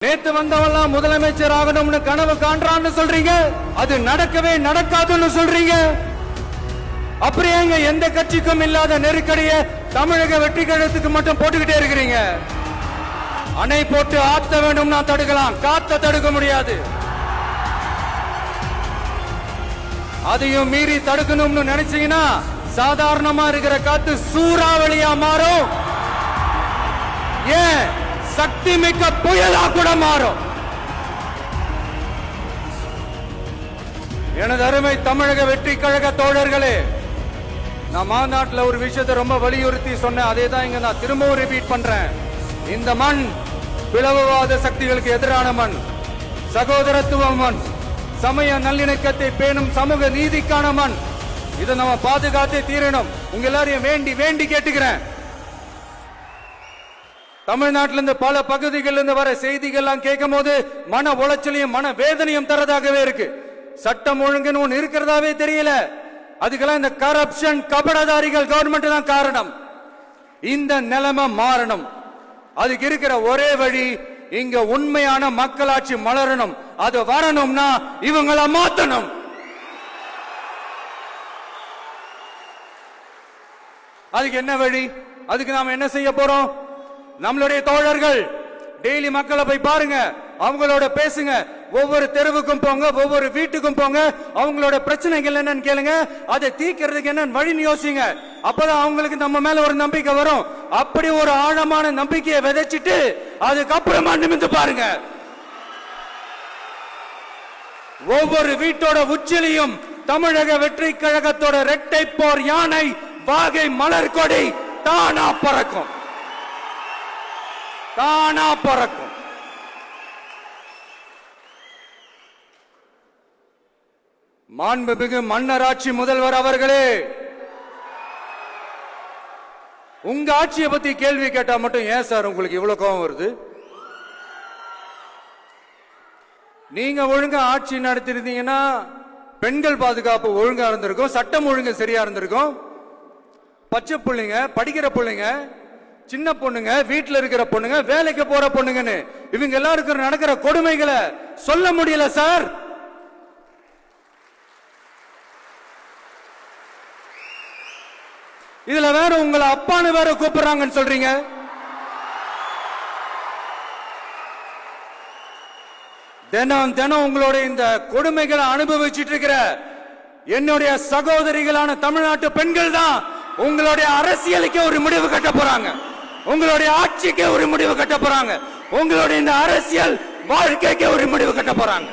நேத்து வந்தவெல்லாம் முதலமைச்சர் ஆகணும்னு கனவு காண்றான்னு சொல்றீங்க, அது நடக்கவே நடக்காதுன்னு சொல்றீங்க. அப்புறம் எங்க எந்த கட்சிக்கும் இல்லாத நெருக்கடியை தமிழக வெற்றி கழகத்துக்கு மட்டும் போட்டுக்கிட்டே இருக்கிறீங்க? அணை போட்டு ஆத்த வேண்டும்னா தடுக்கலாம், காத்த தடுக்க முடியாது. அதையும் மீறி தடுக்கணும்னு நினைச்சீங்கன்னா சாதாரணமா இருக்கிற காத்து சூறாவளியா மாறும், ஏன் சக்தி மிக்க புயலா கூட மாறும். எனது அருமை தமிழக வெற்றி கழக தோழர்களே, நான் மாநாட்டில் ஒரு விஷயத்தை ரொம்ப வலியுறுத்தி சொன்னேன், அதே தான் இங்க நான் திரும்பவும் ரிப்பீட் பண்றேன். இந்த மண் பிளவுவாத சக்திகளுக்கு எதிரான மண், சகோதரத்துவ மண், சமய நல்லிணக்கத்தை பேணும் சமூக நீதிக்கான மண். இதை நம்ம பாதுகாத்தே தீரணும். உங்க எல்லாரையும் வேண்டி வேண்டி கேட்டுக்கிறேன். தமிழ்நாட்டிலிருந்து பல பகுதிகளிலிருந்து வர செய்திகள்லாம் கேட்கும் போது மன உளைச்சலையும் மன வேதனையும் தரதாகவே இருக்கு. சட்டம் ஒழுங்குன்னு ஒண்ணு இருக்கிறதாவே தெரியல. அதுக்கெல்லாம் இந்த கரப்ஷன் கபடதாரிகள் கவர்மெண்ட் தான் காரணம். இந்த நிலைமை மாறணும். அதுக்கு இருக்கிற ஒரே வழி, இங்க உண்மையான மக்களாட்சி மலரணும். அது வரணும்னா இவங்களை மாத்தணும். அதுக்கு என்ன வழி? அதுக்கு நாம என்ன செய்ய போறோம்? நம்மளுடைய தோழர்கள் டெய்லி மக்களை போய் பாருங்க, அவங்களோட பேசுங்க, ஒவ்வொரு தெருவுக்கும் போங்க, ஒவ்வொரு வீட்டுக்கும் போங்க, அவங்களோட பிரச்சனைகள் என்னன்னு கேளுங்க, அதை தீர்க்கிறதுக்கு என்ன வழின்னு யோசிங்க. அப்பதான் அவங்களுக்கு நம்ம மேல ஒரு நம்பிக்கை வரும். அப்படி ஒரு ஆழமான நம்பிக்கையை விதைச்சிட்டு அதுக்கப்புறமா நிமிந்து பாருங்க. ஒவ்வொரு வீட்டோட உச்சிலையும் தமிழக வெற்றி கழகத்தோட இரட்டை போர் யானை வாகை மலர் கொடி தானா பறக்கும், தானா பறக்கும். மாண்புமிகு மன்னராட்சி முதல்வர் அவர்களே, உங்க ஆட்சியை பத்தி கேள்வி கேட்டா மட்டும் ஏன் சார் உங்களுக்கு இவ்வளவு கோபம் வருது? நீங்க ஒழுங்கா ஆட்சி நடத்திருந்தீங்கன்னா பெண்கள் பாதுகாப்பு ஒழுங்கா இருந்திருக்கும், சட்டம் ஒழுங்கு சரியா இருந்திருக்கும். பச்சை பிள்ளைங்க, படிக்கிற பிள்ளைங்க, சின்ன பொண்ணுங்க, வீட்டுல இருக்கிற பொண்ணுங்க, வேலைக்கு போற பொண்ணுங்கன்னு இவங்க எல்லாருக்கும் நடக்கிற கொடுமைகளை சொல்ல முடியல சார். இதுல வேற உங்களை அப்பான்னு வேற கூப்பிடுறாங்கன்னு சொல்றீங்க. தினம் தினம் உங்களுடைய இந்த கொடுமைகளை அனுபவிச்சுட்டு இருக்கிற என்னுடைய சகோதரிகளான தமிழ்நாட்டு பெண்கள் தான் உங்களுடைய அரசியலுக்கு ஒரு முடிவு கட்ட போறாங்க, உங்களுடைய ஆட்சிக்கு ஒரு முடிவு கட்ட போறாங்க, உங்களுடைய இந்த அரசியல் வாழ்க்கைக்கு ஒரு முடிவு கட்ட போறாங்க.